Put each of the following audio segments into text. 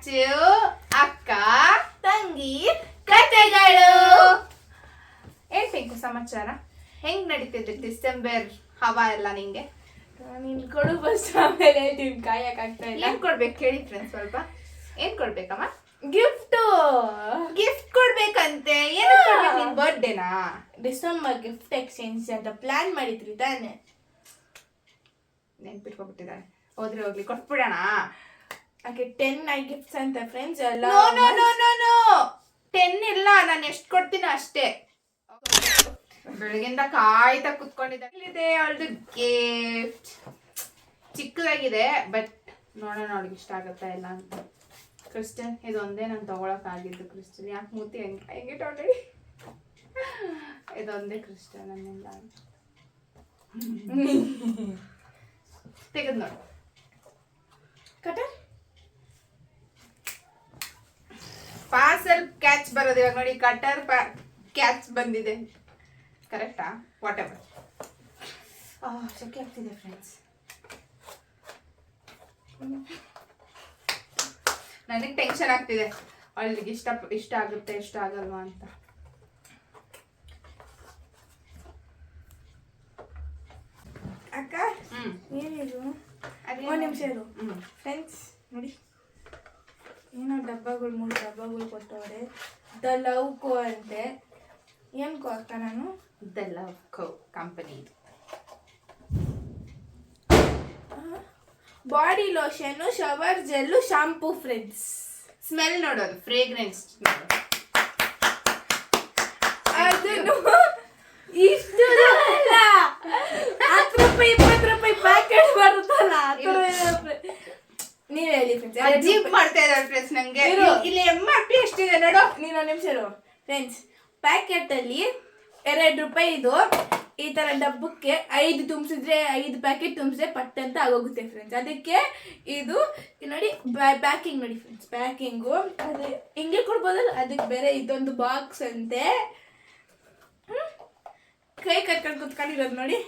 To ಅಕ್ಕ ತಂಗಿ ಕತೆಗಳು. ಏನ್ ಬೇಕು ಸಮಾಚಾರ? ಹೆಂಗ್ ನಡೀತಿದೆ ಡಿಸೆಂಬರ್ ಹವಾ ಎಲ್ಲ ನಿಂಗೆ? ನೀನ್ ಕೊಡು ಫಸ್ಟ್, ಆಮೇಲೆ ಹೇಳ್ತೀನಿ. ಕಾಯಕ್ ಆಗ್ತಾ ಇಲ್ಲ. ಏನ್ ಕೊಡ್ಬೇಕು ಹೇಳಿ ಫ್ರೆಂಡ್ಸ್ ಸ್ವಲ್ಪ. ಏನ್ ಕೊಡ್ಬೇಕಮ್ಮ? ಗಿಫ್ಟ್ ಕೊಡ್ಬೇಕಂತೆ. ಏನು ಕೊಡ್ಬೇಕು? ನಿನ್ ಬರ್ಡೇನಾ? ಡಿಸೆಂಬರ್ ಗಿಫ್ಟ್ ಎಕ್ಸ್ಚೇಂಜ್ ಅಂತ ಪ್ಲಾನ್ ಮಾಡಿದ್ರಿ ತಾನೆ? ನೆನ್ಪಿಟ್ಕೊಬಿಟ್ಟಿದ್ದಾರೆ. ಹೋದ್ರೆ ಹೋಗ್ಲಿ, ಕೊಟ್ಬಿಡೋಣ. ಓಕೆ, 10 ಗಿಫ್ಟ್ಸ್ ಅಂತ ಫ್ರೆಂಡ್ಸ್ ಎಲ್ಲ. ನೋ 10 ಇಲ್ಲ, ನಾನು ಎಷ್ಟು ಕೊಡ್ತೀನೋ ಅಷ್ಟೇ. ಬೆಳಗಿಂದ ಕಾಯ್ತಾ ಕುತ್ಕೊಂಡಿದ್ದೆ. ಅವಳದು ಗಿಫ್ಟ್ ಚಿಕ್ಕದಾಗಿದೆ, ಬಟ್ ನೋಡೋಣ ಅವಳಿಗೆ ಇಷ್ಟ ಆಗತ್ತಾ ಇಲ್ಲ ಅಂತ. ಕ್ರಿಸ್ಟನ್, ಇದೊಂದೇ ನಾನು ತಗೊಳಕ್ಕಾಗಿದ್ದು. ಕ್ರಿಸ್ಟನ್ ಯಾಕೆ ಮೂತಿ ಹೆಂಗೆ ಆಲ್ರೆಡಿ ಇದೊಂದೇ ಕ್ರಿಸ್ಟನ್ ನನ್ನಿಂದ ತೆಗೆದು ನೋಡು. ಕಟರ್ ಪಾರ್ಸಲ್ ಕ್ಯಾಚ್ ಬರೋದು ಇವಾಗ ನೋಡಿ. ಕಟರ್ ಕ್ಯಾಚ್ ಬಂದಿದೆ. ಕರೆಕ್ಟಾ? What ever. ಶೆಕೆ ಆಗ್ತಿದೆ ಫ್ರೆಂಡ್ಸ್. ನನಗೆ ಟೆನ್ಷನ್ ಆಗ್ತಿದೆ ಅವಳಿಗೆ ಇಷ್ಟ ಆಗುತ್ತೆ ಇಷ್ಟ ಆಗಲ್ವಾ ಅಂತ. ಅಕ್ಕ ಏನಿದು? ಒಂದು ನಿಮಿಷ ಇರು ಫ್ರೆಂಡ್ಸ್. ನೋಡಿ, ಏನೋ ಡಬ್ಬಗಳು 3 ಡಬ್ಬಗಳು ಕೊಟ್ಟವ್ರೆ. ದ ಲವ್ ಕೋ ಅಂತೆ. ಏನು ಕೋ ಅಕ್ಕ? ನಾನು the love co company. Body lotion, shower gel, shampoo friends. Smell ನೋಡೋದು, ಫ್ರೇಗ್ರೆನ್ಸ್. ಅದನ್ನು ಇಷ್ಟು ಅಲ್ಲ, 10 ರೂಪಾಯಿ 20 ರೂಪಾಯಿ ಪ್ಯಾಕೆಟ್ ಬರುತ್ತಲ್ಲ, ನೀವ್ ಹೇಳಿ ಫ್ರೆಂಡ್ಸ್. ಅಜೀಬ್ ಮಾಡ್ತಾ ಇದ್ದಾರೆ ಫ್ರೆಂಡ್ಸ್. ನಂಗೆ ಇಲ್ಲಿ MRP ಎಷ್ಟಿದೆ ನೋಡು. ನೀನು ನಿಮಿಷ ಇರು ಫ್ರೆಂಡ್ಸ್. ಪ್ಯಾಕೆಟ್ ಅಲ್ಲಿ 2 ರೂಪಾಯಿ ಇದು. ಈ ತರ ಡಬ್ಬಕ್ಕೆ 5 ತುಂಬಿಸಿದ್ರೆ 5 ಪ್ಯಾಕೆಟ್ ತುಂಬಿಸಿದ್ರೆ ಪಟ್ ಅಂತ ಆಗೋಗುತ್ತೆ ಫ್ರೆಂಡ್ಸ್. ಅದಕ್ಕೆ ಇದು ನೋಡಿ ಪ್ಯಾಕಿಂಗ್ ನೋಡಿ ಫ್ರೆಂಡ್ಸ್. ಪ್ಯಾಕಿಂಗು ಅದೇ ಹಿಂಗೆ ಕೊಡ್ಬೋದಲ್ಲ, ಅದಕ್ಕೆ ಬೇರೆ ಇದೊಂದು ಬಾಕ್ಸ್ ಅಂತೆ. ಕೈ ಕಟ್ಕೊಂಡು ಕುತ್ಕೊಂಡಿರೋದು ನೋಡಿ.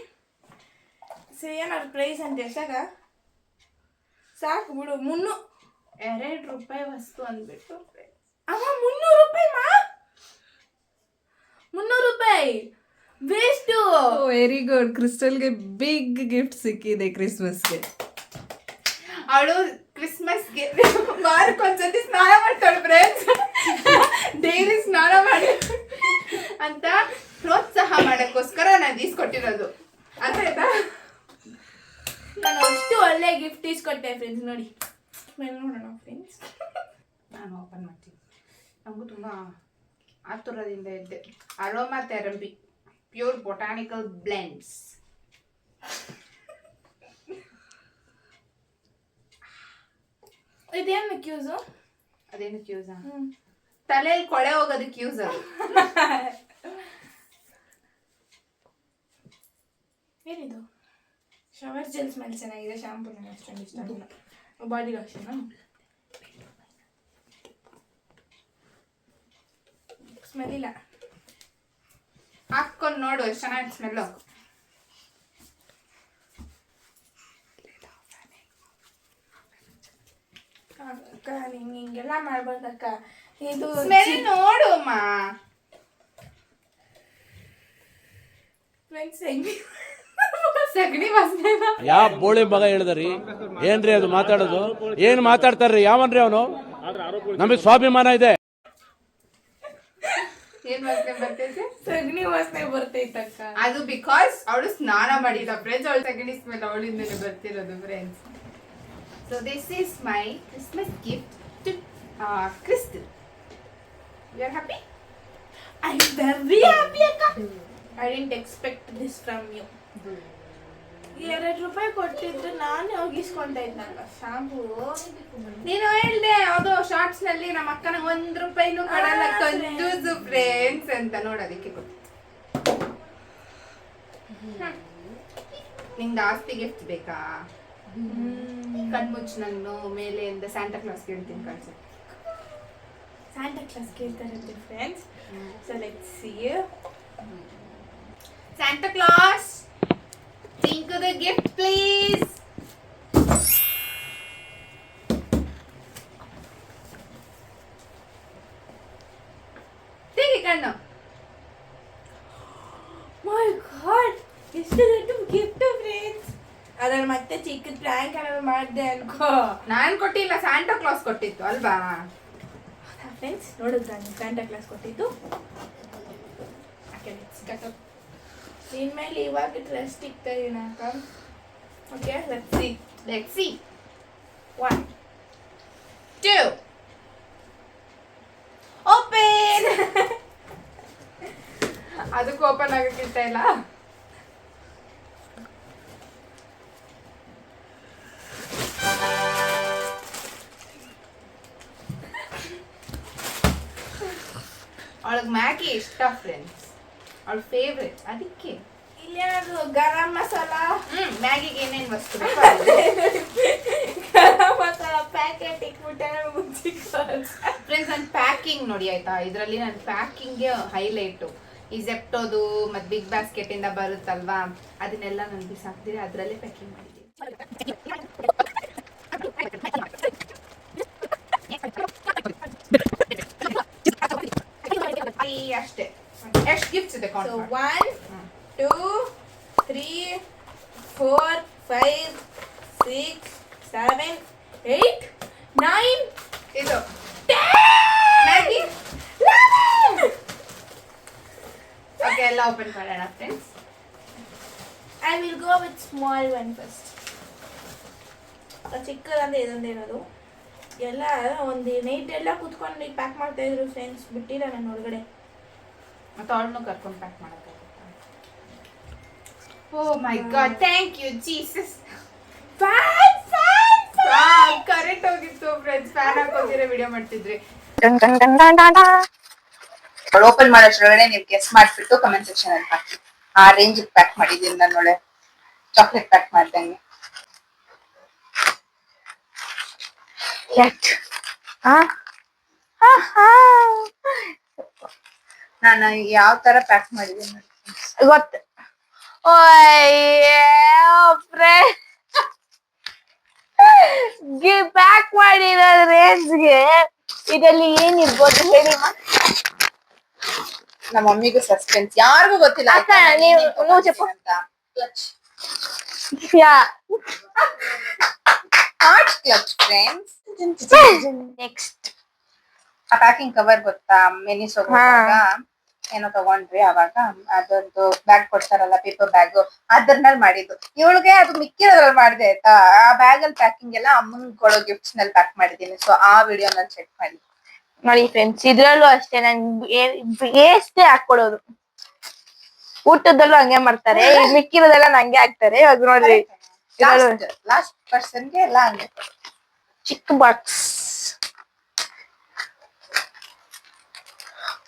ಸೊ ಏನಾದ್ರು ಪ್ರೈಸ್ ಅಂತ ಎಷ್ಟಾಗ ಸಾಕು ಬಿಡು. 2 ರೂಪಾಯಿ ವಸ್ತು ಅಂದ್ಬಿಟ್ಟು ಅಮ್ಮ 300 ರೂಪಾಯಿ ಮಾ, 300 ರೂಪಾಯಿ ವೇಸ್ಟು. Very good. ಕ್ರಿಸ್ಟಲ್ಗೆ ಬಿಗ್ ಗಿಫ್ಟ್ ಸಿಕ್ಕಿದೆ ಕ್ರಿಸ್ಮಸ್ಗೆ. ಅವಳು ಕ್ರಿಸ್ಮಸ್ಗೆ ವಾರಕ್ಕೊಂದ್ಸತಿ ಸ್ನಾನ ಮಾಡ್ತಾಳೆ ಫ್ರೆಂಡ್ಸ್. ಡೈಲಿ ಸ್ನಾನ ಮಾಡಿ ಅಂತ ಪ್ರೋತ್ಸಾಹ ಮಾಡೋಕ್ಕೋಸ್ಕರ ನಾನು ಈಸ್ಕೊಟ್ಟಿರೋದು. ಅದಾಯ್ತಾ? ನಾನು ಅಷ್ಟು ಒಳ್ಳೆ ಗಿಫ್ಟ್ ಇಸ್ಕೊಟ್ಟೆ ಫ್ರೆಂಡ್ಸ್. ನೋಡಿ ನೋಡೋಣ ಫ್ರೆಂಡ್ಸ್. ನಾನು ಓಪನ್ ಮಾಡ್ತೀನಿ. ನಮಗೂ ತುಂಬ ಆತುರದಿಂದ ಇದ್ದೆ. Aroma therapy pure botanical blends. ಇದೇನಕ್ಕೆ ಯೂಸು? ಅದೇನಕ್ಕೆ ಯೂಸಾ? ತಲೆಯಲ್ಲಿ ಕೊಳೆ ಹೋಗೋದಕ್ಕೆ ಯೂಸ್ ಅದು. ಏನಿದು? ಶವರ್ ಜೆಲ್ ಸ್ಮೆಲ್ ಚೆನ್ನಾಗಿದೆ. ಶಾಂಪೂ ನನಗೆ ಅಷ್ಟೊಂದು ಇಷ್ಟ ಆಗಿಲ್ಲ. ಬಾಡಿ ಲೋಷನ್ ಸ್ಮೆಲ್ ಇಲ್ಲ. ಹಾಕ್ಕೊಂಡು ನೋಡು ಎಷ್ಟು ಚೆನ್ನಾಗಿ ಸ್ಮೆಲ್ಲು. ಅಕ್ಕ ನಿಂಗೆ ಹಿಂಗೆಲ್ಲ ಮಾಡ್ಬಾರ್ದಕ್ಕ. ಇದು ಸ್ಮೆಲ್ ನೋಡು ಅಮ್ಮ ಫ್ರೆಂಡ್ಸ್. ಹೆಂಗೆ ಸಗಣಿ ವಾಸನೆ. ಯಾವ ಬೋಳಿ ಮಗ ಹೇಳಿದ್ರಿ? ಏನ್ರಿ ಅದು ಮಾತಾಡೋದು? ಏನ್ ಮಾತಾಡ್ತಾರ್ರಿ? ಯಾವನ್ರಿ ಅವನು? ನಮಗೆ ಸ್ವಾಭಿಮಾನ ಇದೆ. ಏನ್ ವಾಸನೆ ಬರ್ತೈತೆ? ಸಗಣಿ ವಾಸನೆ ಬರ್ತೈತಕ್ಕ. ಅದು ಬಿಕಾಸ್ ಅವಳು ಸ್ನಾನ ಮಾಡಿಲ್ಲ ಫ್ರೆಂಡ್ಸ್. ಅವಳು ಸಗಣಿ ಸ್ಮೆಲ್ ಅವಳಿಂದಲೇ ಬರ್ತಿರೋದು friends. So this is my Christmas gift to Crystal. You are happy? I am very happy ಅಕ್ಕ. I didn't expect this from you. 2 ರೂಪಾಯಿ ಕೊಟ್ಟಿದ್ರೆ ನಾನೇ ಹೋಗಿಸ್ಕೊಂಡೆ ಇದ್ನಲ್ಲ ಶಾಂಪೂ. ನೀನು ಹೇಳ್ದೆ ಯಾವುದೋ ಶಾರ್ಟ್ಸ್ ನಲ್ಲಿ ನಮ್ಮ ಅಕ್ಕನ 1 ರೂಪಾಯಿನೂ ಕೊಡಲ್ಲ ಕಂಜೂಸು ಫ್ರೆಂಡ್ಸ್ ಅಂತ. ನೋಡೋದಕ್ಕೆ ಕೊಟ್ಟು. ನಿಂಗೆ ಆಸ್ತಿ ಗಿಫ್ಟ್ ಬೇಕಾ? ಕಣ್ಮುಚ್ಚು, ನಾನು ಮೇಲೆಯಿಂದ ಸ್ಯಾಂಟಾ ಕ್ಲಾಸ್ ಕೇಳ್ತೀನಿ ಕಳ್ಸಿ. ಸ್ಯಾಂಟಾ ಕ್ಲಾಸ್ ಕೇಳ್ತಾರಂತೆ friends. So let's see. Santa Claus, think of the gift, please. ಅದ್ರಲ್ಲಿ ಮತ್ತೆ ಚಿಕ್ಕ ಪ್ರ್ಯಾಂಕ್ ಏನಾದ್ರು ಮಾಡಿದೆ ಅನ್ಕೋ. ನಾನ್ ಕೊಟ್ಟಿಲ್ಲ, ಸ್ಯಾಂಟಾ ಕ್ಲಾಸ್ ಕೊಟ್ಟಿತ್ತು ಅಲ್ವಾ ಫ್ರೆಂಡ್ಸ್ ನೋಡಿದ್ರ ಸ್ಯಾಂಟಾ ಕ್ಲಾಸ್ ಕೊಟ್ಟಿದ್ದು. ಇನ್ಮೇಲೆ ಇವಾಗ ಡ್ರೆಸ್ ಇಕ್ತಾ ಇದೀನಾಕ. Okay let's see 1 2 open. ಅದಕ್ಕೆ ಓಪನ್ ಆಗಕ್ಕಿಂತ ಇಲ್ಲ. ಅವಳಿಗೆ ಮ್ಯಾಗಿ ಇಷ್ಟ ಫ್ರೆಂಡ್ಸ್, ಅವಳ ಫೇವ್ರೆಟ್, ಅದಕ್ಕೆ. ಇಲ್ಲೇನಾದ್ರು ಗರಂ ಮಸಾಲ, ಮ್ಯಾಗಿಗೆ ಏನೇನು ವಸ್ತು ಗರಂ ಮಸಾಲ ಪ್ಯಾಕೆಟ್ ಇಟ್ಬಿಟ್ಟೆ ಮುಚ್ಚಿಕೊಂಡು. ಫ್ರೆಂಡ್ಸ್ ನನ್ನ ಪ್ಯಾಕಿಂಗ್ ನೋಡಿ ಆಯ್ತಾ, ಇದರಲ್ಲಿ ನನ್ನ ಪ್ಯಾಕಿಂಗ್ಗೆ ಹೈಲೈಟು. ಈ ಜೆಪ್ಟೋದು ಮತ್ತು ಬಿಗ್ ಬಾಸ್ಕೆಟ್ ಇಂದ ಬರುತ್ತಲ್ವಾ, ಅದನ್ನೆಲ್ಲ ನಾನು ಬಿಸಾಕ್ತೀರಿ, ಅದರಲ್ಲೇ ಪ್ಯಾಕಿಂಗ್ ಮಾಡಿದ್ದೀನಿ ಅಷ್ಟೇ. ಎಷ್ಟು ಗಿಫ್ಟ್ಸ್ ಇದೆ? 1 2 3 4 5 6 7 8 9 ಇದು ಮ್ಯಾಗಿ. ಓಕೆ, ಎಲ್ಲ ಓಪನ್ ಮಾಡೋಣ friends. I will go with small one first. ಚಿಕ್ಕದಂದ್ರೆ ಇದೊಂದೇನದು ಎಲ್ಲ ಒಂದು ನೈಟ್ ಎಲ್ಲ ಕೂತ್ಕೊಂಡು ಪ್ಯಾಕ್ ಮಾಡ್ತಾ ಇದ್ರು ಫ್ರೆಂಡ್ಸ್. ಬಿಟ್ಟಿಲ್ಲ ನಾನು ಹೊರಗಡೆ. ಮತ್ತೆ ಅವಳನ್ನು ಕರ್ಕೊಂಡು ಪ್ಯಾಕ್ ಮಾಡೋಕ್ಕಾಗುತ್ತಾ? Oh my god, thank you Jesus. Current ಹೋಗಿತ್ತು ಫ್ರೆಂಡ್ಸ್, ಫ್ಯಾನ್ ಹಾಕೋತಿರೋ ವಿಡಿಯೋ ಮಾಡ್ತಿದ್ರಿ. ಓಪನ್ ಮಾಡೋಷ್ರೊಳಗಡೆ ನೀವು ಗೆಸ್ ಮಾಡ್ಬಿಟ್ಟು ಕಮೆಂಟ್ ಸೆಕ್ಷನ್ ಅಲ್ಲಿ ಹಾಕಿ. ಆ ರೇಂಜ್ ಪ್ಯಾಕ್ ಮಾಡಿದ್ದೀನಿ ನಾನು, ಒಳ್ಳೆ ಚಾಕ್ಲೇಟ್ ಪ್ಯಾಕ್ ಮಾಡ್ದಂಗೆ. ನಾನು ಯಾವ ತರ ಪ್ಯಾಕ್ ಮಾಡಿದ್ದೀನಿ ಗೊತ್ತ? ಪ್ಯಾಕ್ ಮಾಡಿರೋ ರೇಂಜ್ಗೆ ಇದರಲ್ಲಿ ಏನಿರ್ಬೋದು ಹೇಳಿ? ನಮ್ಮ ಮಮ್ಮಿಗೂ ಸಸ್ಪೆನ್ಸ್, ಯಾರಿಗೂ ಗೊತ್ತಿಲ್ಲ ನೀವು చెప్పు ಅಂತ. Clutch friends. ನೆಕ್ಸ್ಟ್ ಆ ಪ್ಯಾಕಿಂಗ್ ಕವರ್ ಗೊತ್ತಾ? ಮೆನಿಸ್ ಹೋಗುವಾಗ ಏನೋ ತಗೊಂಡ್ರಿ, ಅವಾಗ ಅದೊಂದು ಬ್ಯಾಗ್ ಕೊಡ್ತಾರಲ್ಲ, ಪೇಪರ್ ಬ್ಯಾಗ್, ಅದ್ರಲ್ಲಿ ಮಾಡಿದ್ದು. ಇವಳಿಗೆ ಅದು ಮಿಕ್ಕಿರೋದ್ರಲ್ಲಿ ಮಾಡಿದೆ ಆಯ್ತಾ. ಆ ಬ್ಯಾಗ್ ಅಲ್ಲಿ ಪ್ಯಾಕಿಂಗ್ ಎಲ್ಲ ಅಮ್ಮನ್ ಕೊಡೋ ಗಿಫ್ಟ್ಸ್ ನಲ್ಲಿ ಪ್ಯಾಕ್ ಮಾಡಿದ್ದೀನಿ. ಸೊ ಆ ವಿಡಿಯೋ ನಲ್ಲಿ ಚೆಕ್ ಮಾಡಿ ನೋಡಿ ಫ್ರೆಂಡ್ಸ್. ಇದ್ರಲ್ಲೂ ಅಷ್ಟೇ ನನ್ ಎಷ್ಟೇ ಹಾಕೊಡೋದು. ಊಟದಲ್ಲೂ ಹಂಗೆ ಮಾಡ್ತಾರೆ, ಮಿಕ್ಕಿರೋದೆಲ್ಲ ನಂಗೆ ಹಾಕ್ತಾರೆ. ಇವಾಗ ನೋಡ್ರಿ, ಲಾಸ್ಟ್ ಪರ್ಸನ್ಗೆ ಎಲ್ಲ ಹಂಗೆ. ಚಿಕ್ಕ ಬಾಕ್ಸ್.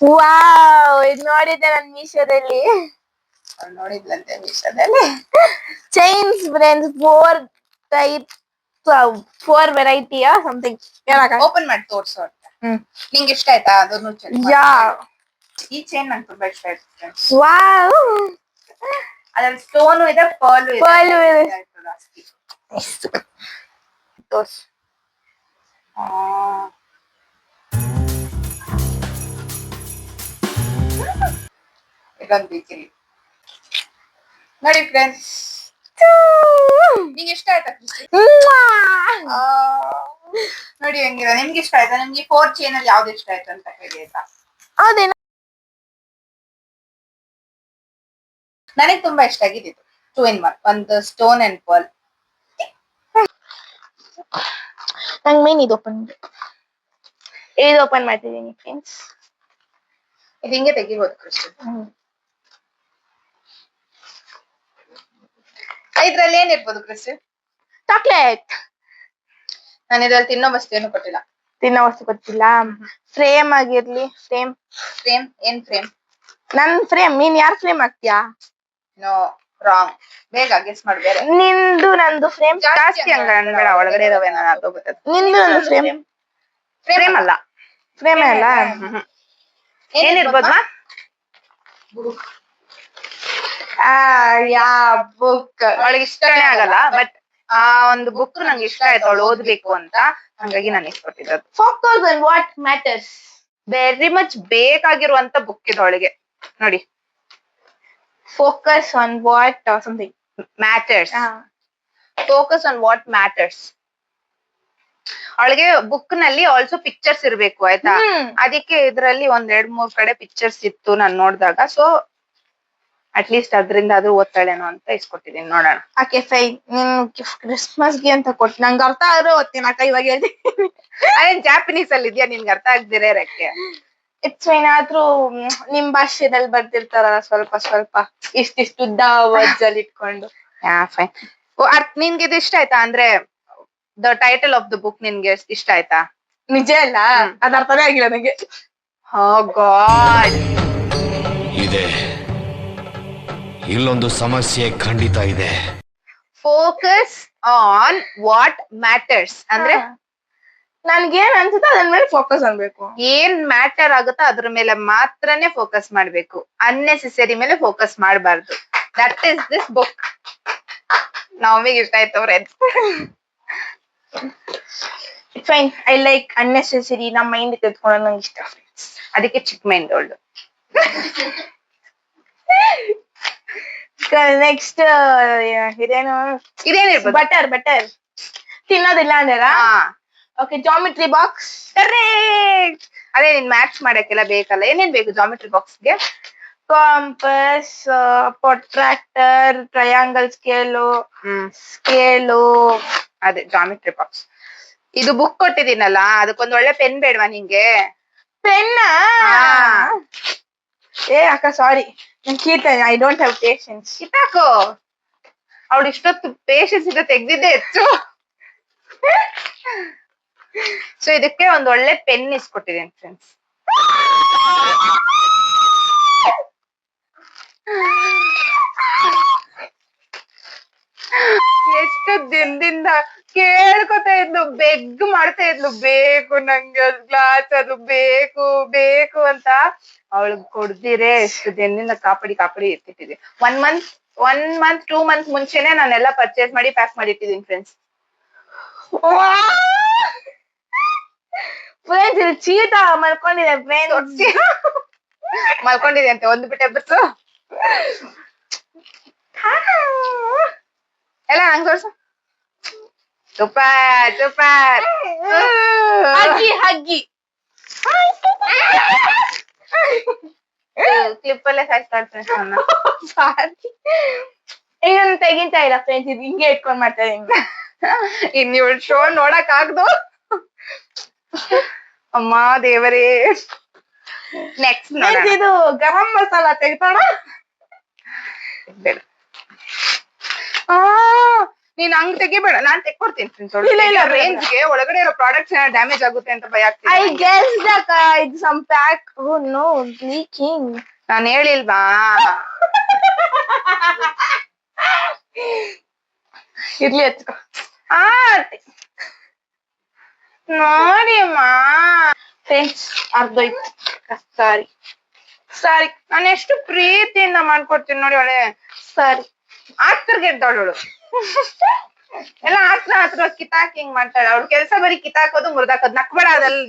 ವಾವ್, ಇದು ನೋಡಿದ್ದೆ ನಾನು ಮೀಶೋದಲ್ಲಿ. ನೋಡಿದ್ಲಂತೆ ಮೀಶೋದಲ್ಲಿ. ಚೈನ್ಸ್ ಫ್ರೆಂಡ್ಸ್, 4 ಟೈಪ್ಸ್, 4 ವೆರೈಟಿಯ ಸಮಥಿಂಗ್. ಓಪನ್ ಮಾಡಿ ತೋರ್ಸು ಅಂತ. ನಿಂಗೆ ಇಷ್ಟ ಆಯ್ತಾ? ಅದನ್ನು ಈ ಚೈನ್ ನಂಗೆ ತುಂಬಾ ಇಷ್ಟ ಆಯ್ತು ಫ್ರೆಂಡ್ಸ್. ವಾವ್, ಅದ್ರಲ್ಲಿ ಸ್ಟೋನು ಇದೆ, ಪರ್ಲು ಇದೆ. ತೋರ್ಸು. ಇದೊಂದು ಬೇಕಿರಿ ನೋಡಿ ಫ್ರೆಂಡ್ಸ್. ನಿಂಗೆ ಇಷ್ಟ ಆಯ್ತಾ? ನೋಡಿ ಹೆಂಗಿದೆ, ನಿಮ್ಗೆ ಇಷ್ಟ ಆಯ್ತಾ? ನಿಮ್ಗೆ 4 ಚೈನ್ ಅಲ್ಲಿ ಯಾವ್ದು ಇಷ್ಟ ಆಯ್ತು ಅಂತ ಹೇಳಿ ಆಯ್ತಾ? ಅದೇನ ನನಗೆ ತುಂಬಾ ಇಷ್ಟ ಆಗಿದ್ದು 2 in 1, ಒಂದು ಸ್ಟೋನ್ ಅಂಡ್ ಪರ್ಲ್. ನಂಗೆ ಮೇನ್ ಇದು ಓಪನ್ ಮಾಡ್ತಿದ್ದೀನಿ ಫ್ರೆಂಡ್ಸ್. ಇದು ಹಿಂಗೆ ತೆಗಿಬಹುದು ಕ್ರಿಸ್ಟಲ್. ಇದ್ರಲ್ಲಿ ಏನಿರ್ಬೋದು ಕ್ರಿಸ್ಟಲ್? ಚಾಕ್ಲೇಟ್. ನಾನು ಇದ್ರಲ್ಲಿ ತಿನ್ನೋ ವಸ್ತು ಏನು ಕೊಟ್ಟಿಲ್ಲ. ತಿನ್ನೋ ವಸ್ತು ಗೊತ್ತಿಲ್ಲ. ಫ್ರೇಮ್ ಆಗಿರ್ಲಿ. ಫ್ರೇಮ್ ಏನ್ ಫ್ರೇಮ್? ನನ್ ಫ್ರೇಮ್. ನೀನ್ ಯಾರ್ ಫ್ರೇಮ್ ಹಾಕ್ತೀಯಾ? No, wrong. ಬೇಗ ಗೆಸ್ ಮಾಡಿ. ಬೇರೆ ನಿಂದು ನಂದು ಫ್ರೇಮ್ ಜಾಸ್ತಿ ಹಂಗ ಅನ್ಬೇಡ, ಒಳಗಡೆ ಇದಾವೆ. ನಾನು ಅದು ಗೊತ್ತದ. ನಿಂದು ನಂದು ಫ್ರೇಮ್ ಅಲ್ಲ. ಫ್ರೇಮೇ ಅಲ್ಲ. ಏನಿರ್ಬೋದಾ? ಬುಕ್. ಅವಳಿಗೆ ಇಷ್ಟನೇ ಆಗಲ್ಲ, ಬಟ್ ಆ ಒಂದು ಬುಕ್ ನಂಗೆ ಇಷ್ಟ ಆಯ್ತು, ಅವಳು ಓದ್ಬೇಕು ಅಂತ, ಹಂಗಾಗಿ ನಾನು ಇಷ್ಟಪಟ್ಟಿದ್ದು. Focus on what matters. Very much ಬೇಕಾಗಿರುವಂತ ಬುಕ್ ಇದು ಅವಳಿಗೆ. ನೋಡಿ, focus on what something matters. Focus on what matters. ಅವಳಿಗೆ ಬುಕ್ ನಲ್ಲಿ ಆಲ್ಸೋ ಪಿಕ್ಚರ್ಸ್ ಇರ್ಬೇಕು ಆಯ್ತಾ. ಅದಕ್ಕೆ ಇದ್ರಲ್ಲಿ 1-2-3 ಕಡೆ ಪಿಕ್ಚರ್ಸ್ ಇತ್ತು ನಾನ್ ನೋಡ್ದಾಗ. ಸೊ ಅಟ್ಲೀಸ್ಟ್ ಅದ್ರಿಂದ ಅದು ಓದ್ತಾಳೇನೋ ಅಂತ ಇಸ್ಕೊಟ್ಟಿದೀನಿ, ನೋಡೋಣ. Okay fine. ಕ್ರಿಸ್ಮಸ್ಗೆ ಅಂತ ಕೊಟ್ಟು ನಂಗೆ ಅರ್ಥ ಆದ್ರೂ ಓದ್ತೀನಿ ಅಕ್ಕ. ಇವಾಗ ಹೇಳ್ತೀನಿ ಅದೇನ್ ಜಾಪನೀಸ್ ಅಲ್ಲಿ ಇದೆಯಾ ನಿನ್ಗೆ ಅರ್ಥ ಆಗ್ದಿರ ಇರಕ್ಕೆ? It's fine. ಆದ್ರೂ ನಿಮ್ ಭಾಷೆದಲ್ಲಿ ಬರ್ದಿರ್ತಾರಲ್ಲ ಸ್ವಲ್ಪ ಸ್ವಲ್ಪ ಇಷ್ಟಿಷ್ಟು ಉದ್ದ ವರ್ಡ್ಸ್ ಅಲ್ಲಿ ಇಟ್ಕೊಂಡು. ಫೈನ್. ನಿನ್ಗೆ ಇದು ಇಷ್ಟ ಆಯ್ತಾ? ಅಂದ್ರೆ the title of the book ನಿನ್ಗೆ ಇಷ್ಟ ಆಯ್ತಾ? ನಿಜ ಅಲ್ಲ, ಅದ್ ಅರ್ಥನೇ ಆಗಿಲ್ಲ ನನಗೆ. Oh God. ಇದೆ, ಇಲ್ಲೊಂದು ಸಮಸ್ಯೆ ಖಂಡಿತ ಇದೆ. ಫೋಕಸ್ ಆನ್ ವಾಟ್ ಮ್ಯಾಟರ್ಸ್ ಅಂದ್ರೆ ನನ್ಗೇನ್ ಅನ್ಸುತ್ತೋ ಅದ್ರ ಮೇಲೆ ಫೋಕಸ್ ಅನ್ಬೇಕು. ಏನ್ ಮ್ಯಾಟರ್ ಆಗುತ್ತೋ ಅದ್ರ ಮೇಲೆ ಮಾತ್ರನೇ ಫೋಕಸ್ ಮಾಡ್ಬೇಕು. ಅನ್ನೆಸೆಸರಿ ಮೇಲೆ ಫೋಕಸ್ ಮಾಡಬಾರ್ದು. That is this book. ನಮಗೆ ಇಷ್ಟ ಆಯ್ತು friends. Fine. I like unnecessary. ನಮ್ಮ ಮೈಂಡ್ ತೆಗೆದುಕೊಳ್ಳೋದು ನಂಗೆ ಇಷ್ಟ ಫ್ರೆಂಡ್ಸ್. ಅದಕ್ಕೆ ಚಿಕ್ಕ ಮೈಂಡ್ ಅವಳು. ನೆಕ್ಸ್ಟ್ ಇದೇನು ಇದೇನಿರ್ಬೋದು? ಬಟರ್. ಬಟರ್ ತಿನ್ನೋದಿಲ್ಲ ಅಂದ್ರ. Okay, geometry box. ಕರೆಕ್ಟ್. ಅದೇ ನೀನ್ ಮ್ಯಾಚ್ ಮಾಡಕ್ಕೆಲ್ಲ ಬೇಕಲ್ಲ. ಏನೇನ್ ಬೇಕು ಜಾಮಿಟ್ರಿ ಬಾಕ್ಸ್ಗೆ? Compass, protractor, triangle scale, scale. ಅದೇ ಜಾಮಿಟ್ರಿ ಬಾಕ್ಸ್. ಇದು ಬುಕ್ ಕೊಟ್ಟಿದ್ದೀನಲ್ಲ, ಅದಕ್ಕೊಂದ್ ಒಳ್ಳೆ ಪೆನ್ ಬೇಡವಾ ನಿಂಗೆ? ಪೆನ್ನ? ಏ ಅಕ್ಕ ಸಾರಿ, ನನ್ ಕೀರ್ತೇನೆ. I don't have patience. ಕಿತ್ತಾಕೋ. ಅವಳು ಇಷ್ಟೊತ್ತು ಪೇಷನ್ಸ್ ಇಂದ ತೆಗ್ದಿದ್ದೆ ಹೆಚ್ಚು. ಸೊ ಇದಕ್ಕೆ ಒಂದ್ ಒಳ್ಳೆ ಪೆನ್ ಇಸ್ಕೊಟ್ಟಿದ್ದೀನಿ ಫ್ರೆಂಡ್ಸ್. ಎಷ್ಟು ದಿನದಿಂದ ಕೇಳ್ಕೊತಾ ಇದ್ಲು, ಬೆಗ್ ಮಾಡ್ತಾ ಇದ್ಲು, ಬೇಕು ನಂಗೆ ಗ್ಲಾಸ್, ಅದು ಬೇಕು ಬೇಕು ಅಂತ. ಅವಳಿಗೆ ಕೊಡ್ದಿರೆ ಎಷ್ಟು ದಿನದಿಂದ ಕಾಪಾಡಿ ಇರ್ತಿಟ್ಟಿದ್ವಿ. 1 ಮಂತ್ 2 ಮಂತ್ ಮುಂಚೆನೆ ನಾನೆಲ್ಲ ಪರ್ಚೇಸ್ ಮಾಡಿ ಪ್ಯಾಕ್ ಮಾಡಿ ಇಟ್ಟಿದ್ದೀನಿ ಫ್ರೆಂಡ್ಸ್. ಫ್ರೆಂಡ್ಸ್ ಇದು ಚೀಟ ಮಲ್ಕೊಂಡಿದೆ ಫ್ರೆಂಡ್ಸ್. ಮಲ್ಕೊಂಡಿದೆ ಅಂತೆ, ಒಂದು ಬಿಟ್ಟೆ ಬಸ್ಸು ಎಲ್ಲ ನಂಗೆ ತೋರ್ಸು. Super super. ಹಗ್ಗಿ ಕ್ಲಿಪ್ ಅಲ್ಲೇ ಸಾಯಿಸ್ತಾಳೆ ಫ್ರೆಂಡ್ಸ್ ನನ್ನ. ಇದನ್ನ ತೆಗಿತಾ ಇಲ್ಲ ಫ್ರೆಂಡ್ಸ್, ಇದು ಹಿಂಗೆ ಇಟ್ಕೊಂಡ್ ಮಾಡ್ತಾ ಇದೀನಿ. ಇನ್ ಇವಳು ಶೋ ನೋಡಕ್ ಆಗ್ದು. ಅಮ್ಮ ದೇವರೇ. ನೆಕ್ಸ್ಟ್ ಇದು ಗರಂ ಮಸಾಲ ತೆಗ್ತಾಳ. ಬೇಡ, ನೀನ್ ಹಂಗ್ ತೆಗಿಬೇಡ, ನಾನ್ ತೆಕ್ಕೊಡ್ತೀನಿ ಫ್ರೆಂಡ್ಸ್. ರೇಂಜ್ಗೆ ಒಳಗಡೆ ಇರೋ ಪ್ರಾಡಕ್ಟ್ಸ್ ಏನಾದ್ರು ಡ್ಯಾಮೇಜ್ ಆಗುತ್ತೆ ಅಂತ ಭಯ ಆಗ್ತದೆ. ಐ ಗೆಸ್ ಇದು some pack. Oh no, leaking. ನಾನ್ ಹೇಳಿಲ್ವಾ? ಇರ್ಲಿ ಹಚ್ಕೊ. ನೋಡಿ ಅಮ್ಮ ಫ್ರೆಂಡ್ಸ್ ಅರ್ಧೋಯ್ತು. ಸಾರಿ. ನಾನು ಎಷ್ಟು ಪ್ರೀತಿಯಿಂದ ಮಾಡ್ಕೊಡ್ತೀನಿ ನೋಡಿ. ಒಳ್ಳೆ ಸಾರಿ. ಆಕ್ಟರ್ ಗೆದ್ದವಳು ಎಲ್ಲ ಹತ್ರ ಕಿತಾಕ್ ಹಿಂಗ್ ಮಾಡ್ತಾಳೆ. ಅವ್ಳ ಕೆಲ್ಸ ಬರೀ ಕಿತಾಕೋದು ಮುರಿದಾಕೋದು.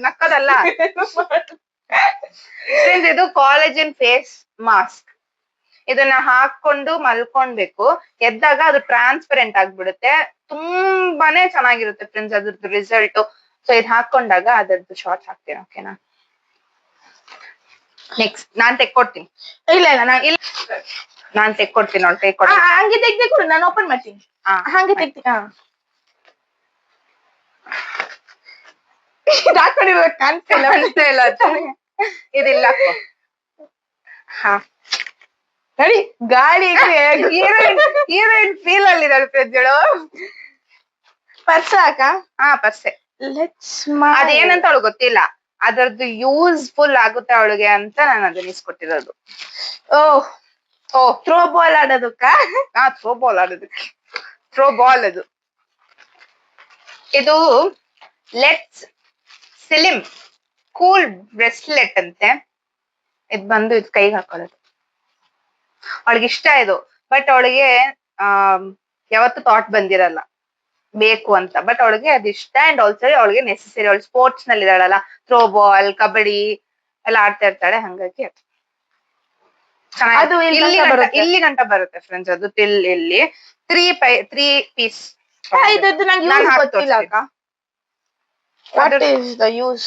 ನಕ್ಕದಲ್ಲ. ಫ್ರೆಂಡ್ಸ್ ಇದು ಕಾಲೇಜಿನ್ ಫೇಸ್ ಮಾಸ್ಕ್. ಇದನ್ನ ಹಾಕೊಂಡು ಮಲ್ಕೊಂಡ್ಬೇಕು. ಎದ್ದಾಗ ಅದು ಟ್ರಾನ್ಸ್ಪರೆಂಟ್ ಆಗ್ಬಿಡುತ್ತೆ. ತುಂಬಾನೇ ಚೆನ್ನಾಗಿರುತ್ತೆ ಫ್ರೆಂಡ್ಸ್ ಅದ್ರದ್ದು ರಿಸಲ್ಟ್. ಸೊ ಇದು ಹಾಕೊಂಡಾಗ ಅದರದ್ದು ಶಾರ್ಟ್ಸ್ ಹಾಕ್ತೀನಿ. ಓಕೆನಾ? ನೆಕ್ಸ್ಟ್ ನಾನ್ ತೆಕ್ಕೊಡ್ತೀನಿ. ಇಲ್ಲ ನಾನ್ ತೆಕ್ಕೊಡ್ತೀನಿ. ಅವ್ಳು ಕೈ ಕೊಡ. ಹಂಗೆ ತೆಗ್ದೆ ಕೊಡು, ನಾನು ಓಪನ್ ಮಾಡ್ತೀನಿ. ಹಂಗೆ ತೆಗ್ತೀನಿ. ಹಾಕೊಂಡಿರ್ಬೇಕು ಕಾಣಿಸ್ತಾ ಇಲ್ಲ. ಇದಿಲ್ಲ. ಹಾ ನೋಡಿ, ಗಾಳಿ ಹೀರೋಯಿನ್ ಫೀಲ್ ಅಲ್ಲಿ ಇದ್ದಾಳೆ ಫ್ರೆಂಡ್ಗಳು. ಪರ್ಸ ಹಾಕ. ಪರ್ಸೆ. ಲೆಟ್ಸ್ ಅದೇನಂತ ಅವಳು ಗೊತ್ತಿಲ್ಲ. ಅದರದ್ದು ಯೂಸ್ಫುಲ್ ಆಗುತ್ತೆ ಅವಳಿಗೆ ಅಂತ ನಾನು ಅದನ್ನ ಇಸ್ಕೊಟ್ಟಿರೋದು. ಥ್ರೋ ಬಾಲ್ ಆಡೋದಕ್ಕ. ಥ್ರೋ ಬಾಲ್ ಆಡೋದಕ್ಕೆ. ಥ್ರೋ ಬಾಲ್ ಅದು. ಇದು ಲೆಟ್ಸ್ ಸ್ಲಿಮ್ ಕೂಲ್ ಬ್ರೆಸ್ಲೆಟ್ ಅಂತೆ. ಇದು ಬಂದು ಇದು ಕೈಗೆ ಹಾಕೊಳ್ಳೋದು. ಅವಳಿಗೆ ಇಷ್ಟ ಇದು. ಬಟ್ ಅವಳಿಗೆ ಯಾವತ್ತು ಥಾಟ್ ಬಂದಿರಲ್ಲ ಬೇಕು ಅಂತ. ಬಟ್ ಅವಳಿಗೆ ಅದು ಇಷ್ಟ. ಅಂಡ್ ಆಲ್ಸೋ ಅವಳಿಗೆ ನೆಸೆಸರಿ. ಅವಳು ಸ್ಪೋರ್ಟ್ಸ್ ನಲ್ಲಿ ಇದ್ದಾಳಲ್ಲ, ಥ್ರೋ ಬಾಲ್, ಕಬಡ್ಡಿ ಎಲ್ಲ ಆಡ್ತಾ ಇರ್ತಾಳೆ. ಹಂಗಾಗಿ ಅದು ಇಲ್ಲಿ ಗಂಟ ಬರುತ್ತೆ ಫ್ರೆಂಡ್ಸ್. ಅದು ಇಲ್ಲಿ 3 ಪೀಸ್ ಇದ್ರದ್ದು ನಂಗೆ ನಾನ್ ಯೂಸ್ ಹಾಕ್ ಗೊತ್ತಿಲ್ಲ ಅಕ್ಕ. What is the use?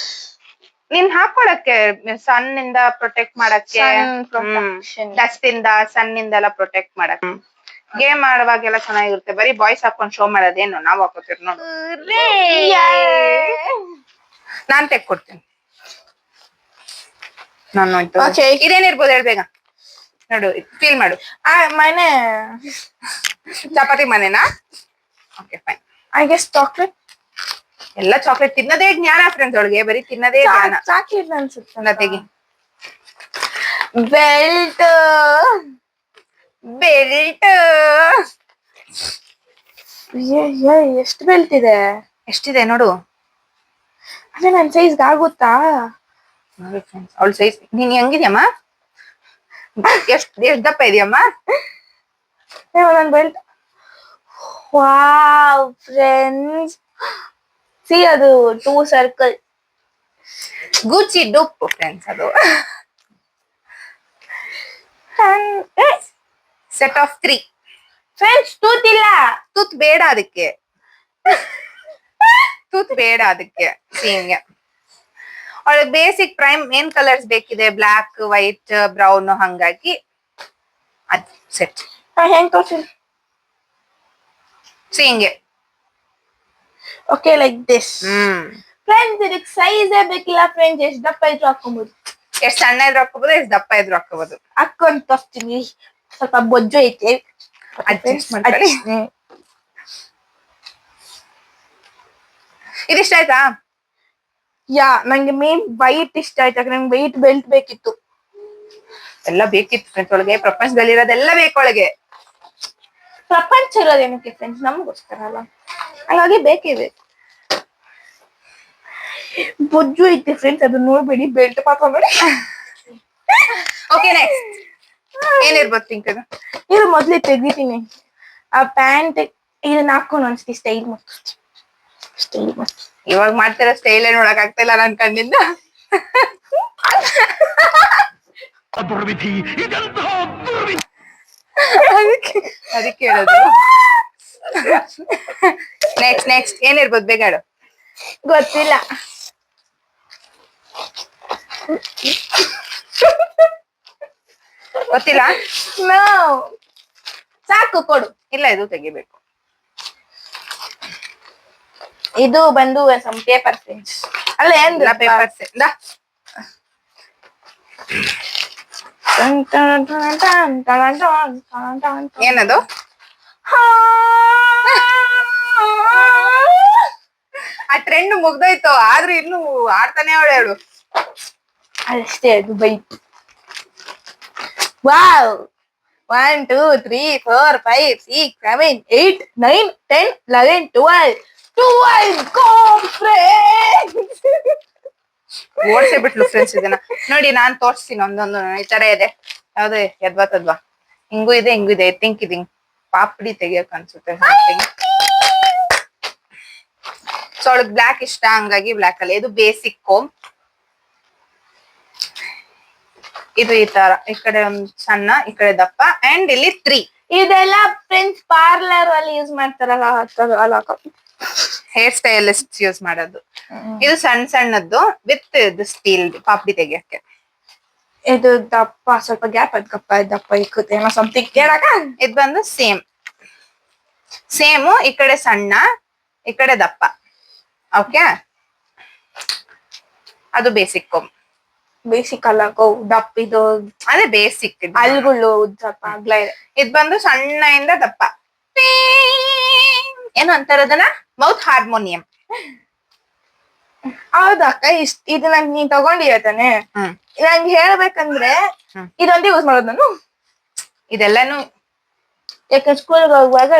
ನೀನ್ ಹಾಕೊಳಕ್ಕೆ ಸನ್ ಇಂದ ಪ್ರೊಟೆಕ್ಟ್ ಮಾಡಕ್ಕೆ, Sun protection. ಡಸ್ಟ್ ಇಂದ ಸನ್ ಇಂದೆಲ್ಲ ಪ್ರೊಟೆಕ್ಟ್ ಮಾಡಕ್ಕೆ. ಗೇಮ್ ಆಡುವಾಗೆಲ್ಲ ಚೆನ್ನಾಗಿರುತ್ತೆ. ಬರೀ ಬಾಯ್ಸ್ ಹಾಕೊಂಡ್ ಶೋ ಮಾಡೋದೇನು, ನಾವ್ ಹಾಕೋತೀರಿ ನೋಡು. ನಾನ್ ತೆಕ್ಕೊಡ್ತೀನಿ. ನಾನು Okay. ಇದೇನಿರ್ಬೋದು ಹೇಳ್ಬೇಗ ನೋಡು, ಫೀಲ್ ಮಾಡು. ಮನೆ ಚಪಾತಿ ಮನೆನಾ? Okay fine. I guess chocolate. ಎಲ್ಲ ಚಾಕ್ಲೇಟ್ ತಿನ್ನೋದೇ ಜ್ಞಾನ ಫ್ರೆಂಡ್ಸ್ ಒಳಗೆ, ಬರೀ ತಿನ್ನೋದೇ ಜ್ಞಾನ. ಚಾಕ್ಲೇಟ್ ಅನ್ಸುತ್ತೆ. ತೆಗಿ. ಬೆಲ್ಟ್. ಎಷ್ಟು ಬೆಲ್ಟ್ ಇದೆ? ಎಷ್ಟಿದೆ ನೋಡು. ಅದೇ ನನ್ ಸೈಜ್ಗೆ ಆಗುತ್ತಾ? ನೋಡಿ ಫ್ರೆಂಡ್ಸ್, ಅವಳ ಸೈಜ್. ನೀನ್ ಹೆಂಗಿದ್ಯಮ್ಮ? ಎಷ್ಟ್ ದಪ್ಪ ಇದೆಯಮ್ಮ? ನನ್ ಬೆಲ್ಟ್. ವಾವ್ ಫ್ರೆಂಡ್ಸ್, ಸಿ ಅದು 2 ಸರ್ಕಲ್. ಗೂಚಿ ಡೂಪ್ ಫ್ರೆಂಡ್ಸ್ ಅದು. Set of 3 friends. ತೂತ್ ಇಲ್ಲ. ತೂತ್ ಬೇಡ ಅದಕ್ಕೆ. ತೂತ್ ಬೇಡ ಅದಕ್ಕೆ. ಹಿಂಗೆ ಅವಳಿಗೆ ಬೇಸಿಕ್ ಪ್ರೈಮ್ ಏನ್ ಕಲರ್ಸ್ ಬೇಕಿದೆ, ಬ್ಲಾಕ್, ವೈಟ್, ಬ್ರೌನ್, ಹಂಗಾಗಿ ಅದ್ ಸೆಟ್. ಹೆಂಗ್ ತೋರ್ಸಿ? ಹಿಂಗೆ. Okay, like this. ಫ್ರೆಂಡ್ಸ್, ಇದಕ್ಕೆ ಸೈಜೇ ಬೇಕಿಲ್ಲ ಫ್ರೆಂಡ್ಸ್. ಎಷ್ಟ್ ದಪ್ಪ ಇದ್ರು ಹಾಕೊಬಹುದು. ಎಷ್ಟ್ ಸಣ್ಣ ಇದ್ರು ಹಾಕೋಬಹುದು, ಎಷ್ಟ್ ದಪ್ಪ ಇದ್ರು ಹಾಕೋಬಹುದು. ಹಾಕೊಂಡ್ ತೋರಿಸ್ತೀನಿ. ಸ್ವಲ್ಪ ಬೊಜ್ಜು ಐತೆ, ಅಡ್ಜಸ್ಟ್ ಮಾಡ್ಕೊಳ್ಳಿ. ಇದಿಷ್ಟ ಆಯ್ತಾ? ಯಾ, ನಂಗೆ ಮೇನ್ ವೈಟ್ ಇಷ್ಟ ಆಯ್ತು. ಯಾಕಂದ್ರೆ ನಂಗೆ ವೈಟ್ ಬೆಲ್ಟ್ ಬೇಕಿತ್ತು. ಎಲ್ಲ ಬೇಕಿತ್ತು ಫ್ರೆಂಡ್ಸ್ ಒಳಗೆ. ಪ್ರಪಂಚದಲ್ಲಿ ಇರೋದೆಲ್ಲ ಬೇಕು ಒಳಗೆ. ಪ್ರಪಂಚ ಇರೋದೇನಕ್ಕೆ ಫ್ರೆಂಡ್ಸ್? ನಮಗೋಸ್ಕರ ಅಲ್ಲ, ಹಾಗಾಗಿ ಬೇಕೇ ಬೇಕು. ಬೊಜ್ಜು ಐತೆ ಫ್ರೆಂಡ್ಸ್, ಅದು ನೋಡ್ಬೇಡಿ. ಬೆಲ್ಟ್ ಪಾಪ ನೋಡಿ. ಓಕೆ, ನೆಕ್ಸ್ಟ್ ಏನಿರ್ಬೋದು ಪಿಂಕ್? ಇದು ಮೊದ್ಲೇ ತೆಗಿತೀನಿ. ಆ ಪ್ಯಾಂಟ್ ಇದನ್ನ ಹಾಕೊಂಡು ಅನ್ಸ್ತಿ ಸ್ಟೈಲ್ ಮಾಡ್ತೀನಿ. ಇವಾಗ ಮಾಡ್ತಿರೋ ಸ್ಟೈಲ್ ನೋಡಕ್ ಆಗ್ತಾ ಇಲ್ಲ ನನ್ ಕಣ್ಣಿಂದ. ಅದಕ್ಕೆ ಹೇಳೋದು. ನೆಕ್ಸ್ಟ್ ಏನಿರ್ಬೋದು ಬೇಗ ಹೇಳು. ಗೊತ್ತಿಲ್ಲ. ಗೊತ್ತಿಲ್ಲ? ನೋ, ಸಾಕು ಕೊಡು. ಇಲ್ಲ, ಇದು ತೆಗಿಬೇಕು. ಇದು ಬಂದು ಸಮ್ ಪೇಪರ್ ಫ್ರೆಂಡ್ಸ್. ಅಲ್ಲ ಏನ್ ಪೇಪರ್ಸ್. ಏನದು? ಆ ಟ್ರೆಂಡ್ ಮುಗ್ದೋಯ್ತು, ಆದ್ರೂ ಇನ್ನು ಆಡ್ತಾನೆ ಅವಳು. ಹೇಳು. ಅಷ್ಟೇ, ಅದು ಬೈಟ್. ವಾವ್. 1 2 3 4 5 6 7 8 9 10 11 12 go friends. ಓಡ್ಸೇ ಬಿಟ್ಲು ಫ್ರೆಂಡ್ಸ್ ಇದನ್ನ. ನೋಡಿ, ನಾನ್ ತೋರ್ಸ್ತೀನಿ ಒಂದೊಂದು. ಈ ತರ ಇದೆ. ಯಾವ್ದು ಎದ್ವಾ ಹಿಂಗೂ ಇದೆ, ಹಿಂಗೂ ಇದೆ. ಐ ಥಿಂಕ್ ಇದು ಪಾಪಡಿ ತೆಗಿಯಕ್ ಅನ್ಸುತ್ತೆ. ಸೊ ಅವಳಿಗೆ ಬ್ಲಾಕ್ ಇಷ್ಟ, ಹಂಗಾಗಿ ಬ್ಲಾಕ್ ಅಲ್ಲಿ. ಇದು ಬೇಸಿಕ್ ಕೋಮ್. ಇದು ಈ ತರ, ಈ ಕಡೆ ಒಂದ್ ಸಣ್ಣ, ಈ ಕಡೆ ದಪ್ಪ, ಅಂಡ್ ಇಲ್ಲಿ 3. ಇದೆಲ್ಲ ಫ್ರೆಂಡ್ಸ್ ಪಾರ್ಲರ್ ಅಲ್ಲಿ ಯೂಸ್ ಮಾಡ್ತಾರಲ್ಲ, ಹೇರ್ ಸ್ಟೈಲಿಸ್ಟ್ ಯೂಸ್ ಮಾಡೋದು. ಇದು ಸಣ್ಣದ್ದು ವಿತ್ ಇದು ಸ್ಟೀಲ್ ಪಾಪಡಿ ತೆಗಿಯಕ್ಕೆ. ಇದು ದಪ್ಪ, ಸ್ವಲ್ಪ ಗ್ಯಾಪ್ ಅದ್ ದಪ್ಪ ಇಕ್ಕುತ್ತೆ ಏನೋ ಸಮಥಿಂಗ್ ಕೇಳಕ. ಇದು ಬಂದು ಸೇಮ್ ಈ ಕಡೆ ಸಣ್ಣ, ಈ ಕಡೆ ದಪ್ಪ. ಓಕೆ, ಅದು ಬೇಸಿಕ್ ಕೋಮ್. ಬೇಸಿಕ್ ಅಲ್ಲ, ದಪ್ಪ. ಇದು ಅದೇ ಬೇಸಿಕ್. ಅಲ್ಗುಳು ಸ್ವಲ್ಪ ಅಗ್ಲ ಇದೆ. ಇದು ಬಂದು ಸಣ್ಣ ಇಂದ ದಪ್ಪ. ಏನು ಅಂತಾರದನ್ನ? Mouth harmonium. ಹೌದಕ್ಕ, ಇದು ನಂಗೆ ನೀನ್ ತಗೊಂಡಿರತಾನೆ. ನಂಗೆ ಹೇಳ್ಬೇಕಂದ್ರೆ ಇದೊಂದೇ ಯೂಸ್ ಮಾಡೋದು ನಾನು. ಇದೆಲ್ಲಾನು ಯಾಕೆ ಸ್ಕೂಲ್ಗೆ ಹೋಗುವಾಗ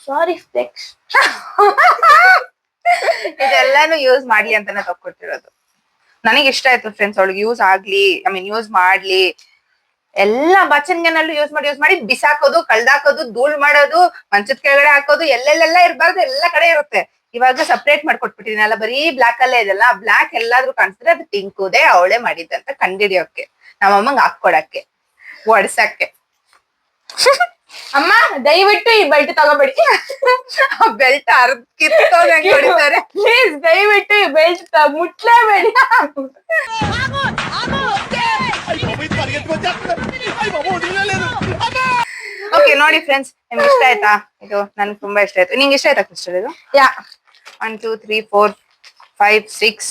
ಸಾರಿ ಫ್ಲೆಕ್ಸ್. ಇದೆಲ್ಲಾನು ಯೂಸ್ ಮಾಡ್ಲಿ ಅಂತಾನೆ ತಕೊಟ್ಟಿರೋದು. ನನಗೆ ಇಷ್ಟ ಆಯ್ತು ಫ್ರೆಂಡ್ಸ್, ಅವಳಿಗೆ ಯೂಸ್ ಆಗ್ಲಿ, ಯೂಸ್ ಮಾಡ್ಲಿ. ಎಲ್ಲಾ ಬಚನ್ಗೆನಲ್ಲೂ ಯೂಸ್ ಮಾಡಿ ಬಿಸಾಕೋದು, ಕಳ್ದಾಕೋದು, ಧೂಳ್ ಮಾಡೋದು, ಮಂಚದ ಕೆಳಗಡೆ ಹಾಕೋದು, ಎಲ್ಲೆಲ್ಲೆಲ್ಲ ಇರ್ಬಾರ್ದು, ಎಲ್ಲಾ ಕಡೆ ಇರುತ್ತೆ. ಇವಾಗ ಸಪ್ರೇಟ್ ಮಾಡ್ಕೊಟ್ಬಿಟ್ಟಿದೀನಲ್ಲ, ಬರೀ ಬ್ಲಾಕ್ ಅಲ್ಲೇ ಇದೆಲ್ಲ. ಬ್ಲಾಕ್ ಎಲ್ಲಾದ್ರೂ ಕಾಣಿಸಿದ್ರೆ ಅದು ಪಿಂಕುದೇ, ಅವಳೇ ಮಾಡಿದ್ದಂತ ಕಂಡಿಡಿಯೋಕೆ, ನಮ್ಮಮ್ಮಂಗ್ ಹಾಕೊಡಕ್ಕೆ, ಒಡ್ಸಕ್ಕೆ. ಅಮ್ಮ ದಯವಿಟ್ಟು ಈ ಬೆಲ್ಟ್ ತಗೋಬೇಡಿ. ಬೆಲ್ಟ್ ಕಿತ್ತೋದಂಗೆ ಹೊಡಿತಾರೆ. ಪ್ಲೀಸ್ ದಯವಿಟ್ಟು ಈ ಬೆಲ್ಟ್ ಮುಟ್ಲೇಬೇಡಿ. ಓಕೆ ನೋಡಿ ಫ್ರೆಂಡ್ಸ್, ನಿಮ್ಗೆ ಇಷ್ಟ ಆಯ್ತಾ? ಇದು ನನ್ಗೆ ತುಂಬಾ ಇಷ್ಟ ಆಯ್ತು. ನಿಂಗೆ ಇಷ್ಟ ಆಯ್ತಾ ಕ್ರಿಸ್ಟಲ್ ಇದು? ಯಾ 1 2 3 4 5 6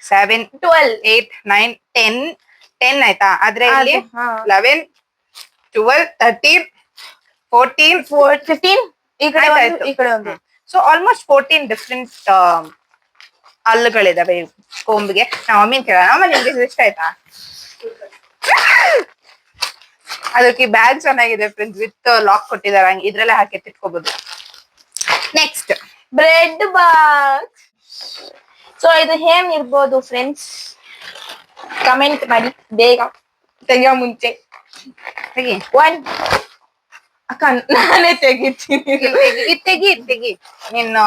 7 12 8 9 10 ಆಯ್ತಾ? ಆದ್ರೆ ಇಲ್ಲಿ 11 12 13 14 15 ಈ ಕಡೆ ಆಯ್ತಾಯ್ತು. ಈ ಕಡೆ ಒಂದು. ಸೊ ಆಲ್ಮೋಸ್ಟ್ 14 ಡಿಫ್ರೆಂಟ್ ಹಲ್ಲುಗಳಿದಾವೆ ಕೊಂಬಿಗೆ. ನಮ್ಮ ಮಮ್ಮಿನ ಕೇಳೋಣ. ಅಮ್ಮ ನಿಮ್ಗೆ ಇಷ್ಟ ಆಯ್ತಾ? ಅದಕ್ಕೆ ಬ್ಯಾಗ್ ಚೆನ್ನಾಗಿದೆ ಫ್ರೆಂಡ್ಸ್, ವಿತ್ ಲಾಕ್ ಕೊಟ್ಟಿದ್ದಾರೆ. ಹಂಗೆ ಇದ್ರಲ್ಲೇ ಹಾಕಿ ಎತ್ತಿಟ್ಕೋಬಹುದು. Next bread box. ಸೊ ಇದು ಏನ್ ಇರ್ಬೋದು ಫ್ರೆಂಡ್ಸ್, ಕಮೆಂಟ್ ಮಾಡಿ ಬೇಗ, ತೆಗಿಯೋ ಮುಂಚೆ. ತೆಗಿ ಅಕ್ಕ ನಾನೇ ತೆಗಿತೀನಿ. ತೆಗಿ ನಿನ್ನ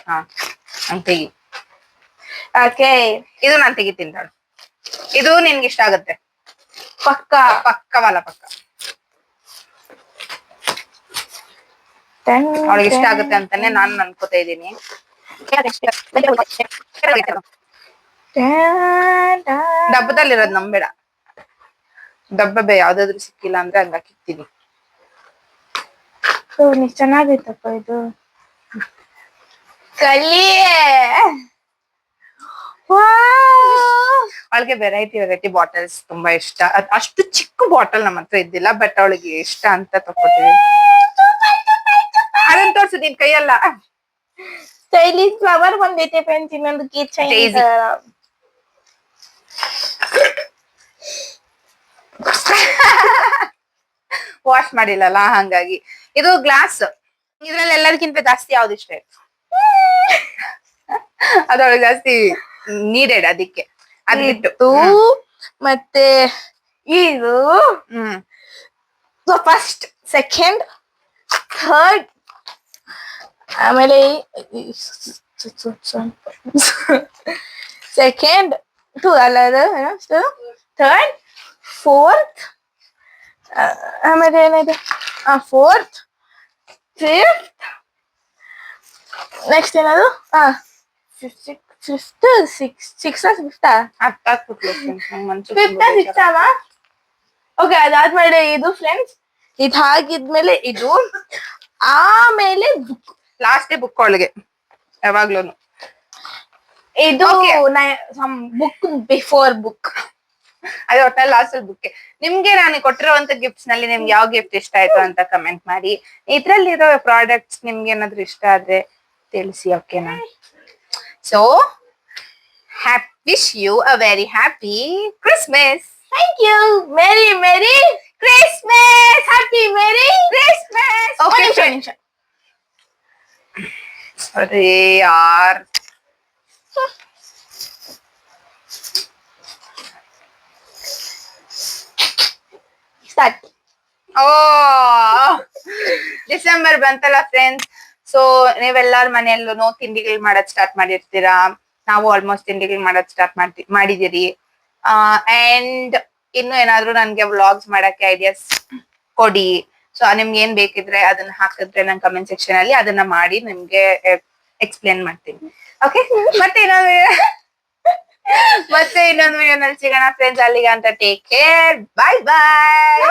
ಹಾ ಹಂಗ್ ತೆಗಿ. ಓಕೆ, ಇದು ನಾನ್ ತೆಗಿತೀನಿ ನೋಡು. ಇದು ನಿನ್ಗೆ ಇಷ್ಟ ಆಗುತ್ತೆ ಪಕ್ಕ. ಪಕ್ಕವಲ್ಲ ಪಕ್ಕ. ಅವಳಿಗೆ ಇಷ್ಟ ಆಗುತ್ತೆ ಅಂತಾನೆ ನಾನು ಅನ್ಕೋತಾ ಇದ್ದೀನಿ. ಡಬ್ಬದಲ್ಲಿರೋದು ನಂಬೇಡ. ಡಬ್ಬ ಯಾವ್ದಾದ್ರು ಸಿಕ್ಕಿಲ್ಲ ಅಂದ್ರೆ ಹಂಗ ಕಿತ್ತೀನಿ. ಚೆನ್ನಾಗೈತಪ್ಪ ಇದು. ಕಲಿ ಅವಳಿಗೆ ವೆರೈಟಿ ಬಾಟಲ್ಸ್ ತುಂಬಾ ಇಷ್ಟ. ಅಷ್ಟು ಚಿಕ್ಕ ಬಾಟಲ್ ನಮ್ಮ ಹತ್ರ ಇದ್ದಿಲ್ಲ, ಬಟ್ ಅವಳಿಗೆ ಇಷ್ಟ ಅಂತ ತಗೋತೀವಿ. ಅದನ್ನ ತೋರ್ಸು ನಿನ್ ಕೈಯಲ್ಲ. ಸ್ಟೈಲಿಶ್ ಫ್ಲವರ್ ಬಂದೈತೆ ಫ್ರೆಂಡ್ಸ್. ಇನ್ನೊಂದು ಕೀ ಚೈನ್. Daisy. ವಾಶ್ ಮಾಡಿಲ್ಲಲ್ಲ ಹಂಗಾಗಿ. ಇದು ಗ್ಲಾಸ್. ಇದ್ರಲ್ಲಿ ಎಲ್ಲದಕ್ಕಿಂತ ಜಾಸ್ತಿ ಯಾವ್ದು ಇಷ್ಟ ಆಯ್ತು? ಅದೊಳಗೆ ಜಾಸ್ತಿ ನೀಡೆಡ್, ಅದಕ್ಕೆ ಅದ್ ಬಿಟ್ಟು. ಮತ್ತೆ ಇದು ಫಸ್ಟ್, ಸೆಕೆಂಡ್, ಥರ್ಡ್, ಆಮೇಲೆ ಸೆಕೆಂಡ್ ಅಲ್ಲ, ಥರ್ಡ್, ಫೋರ್ತ್, ಆಮೇಲೆ ಏನಿದೆ, ಫೋರ್ತ್, ಫಿಫ್ತ್, ನೆಕ್ಸ್ಟ್ ಏನದು ಫಿಫ್ತ್, ಸಿಕ್ಸ್ತಾ ಓಕೆ. ಅದಾದ್ಮೇಲೆ ಇದು ಫ್ರೆಂಡ್ಸ್, ಇದು ಹಾಗಿದ್ಮೇಲೆ ಇದು, ಆಮೇಲೆ ಬುಕ್. ಲಾಸ್ಟ್ ಬುಕ್ ಒಳಗೆ ಯಾವಾಗ್ಲೂನು ಇದು ಬುಕ್ ಬಿಫೋರ್ ಬುಕ್. ಅದೇ ಒಟ್ಟಲ್ಲಿ ಲಾಸ್ಟ್ ಅಲ್ಲಿ ಬುಕ್. ನಿಮ್ಗೆ ನಾನು ಕೊಟ್ಟಿರುವಂತ ಗಿಫ್ಟ್ಸ್ ನಲ್ಲಿ ನಿಮ್ಗೆ ಯಾವ ಗಿಫ್ಟ್ ಇಷ್ಟ ಆಯ್ತು ಅಂತ ಕಮೆಂಟ್ ಮಾಡಿ. ಇದ್ರಲ್ಲಿರೋ ಪ್ರಾಡಕ್ಟ್ಸ್ ನಿಮ್ಗೆ ಏನಾದ್ರು ಇಷ್ಟ ಆದ್ರೆ ತಿಳಿಸಿ, ಓಕೆನಾ? So wish you a very happy Christmas. Thank you. Merry merry Christmas. Happy merry Christmas. Okay, ನಿಮಿಷ. ಅರೆ ಯಾರ್, ಸ್ಟಾರ್ಟ್. ಓ ಡಿಸೆಂಬರ್ ಬಂತಲ್ಲ ಫ್ರೆಂಡ್ಸ್. ಸೊ ನೀವೆಲ್ಲಾರ ಮನೆಯಲ್ಲೂ ತಿಂಡಿಗಳು ಮಾಡೋದ್ ಸ್ಟಾರ್ಟ್ ಮಾಡಿರ್ತೀರಾ. ನಾವು ಆಲ್ಮೋಸ್ಟ್ ತಿಂಡಿಗಳು ಮಾಡೋದ್ ಸ್ಟಾರ್ಟ್ ಮಾಡಿದಿರಿ. ಅಂಡ್ ಇನ್ನು ಏನಾದ್ರು ನನ್ಗೆ ವ್ಲಾಗ್ಸ್ ಮಾಡಕ್ಕೆ ಐಡಿಯಾಸ್ ಕೊಡಿ. ಸೊ ನಿಮ್ಗೆ ಏನ್ ಬೇಕಿದ್ರೆ ಅದನ್ನ ಹಾಕಿದ್ರೆ ನನ್ ಕಮೆಂಟ್ ಸೆಕ್ಷನ್ ಅಲ್ಲಿ ಅದನ್ನ ಮಾಡಿ ನಿಮ್ಗೆ ಎಕ್ಸ್ಪ್ಲೇನ್ ಮಾಡ್ತೀನಿ. ಓಕೆ, ಮತ್ತೆ ಇನ್ನೊಂದು ವಿಡಿಯೋನಲ್ಲಿ ಸಿಗೋಣ ಫ್ರೆಂಡ್ಸ್. ಅಲ್ಲಿಗೆ ಅಂತ ಟೇಕ್ ಕೇರ್, ಬಾಯ್ ಬಾಯ್.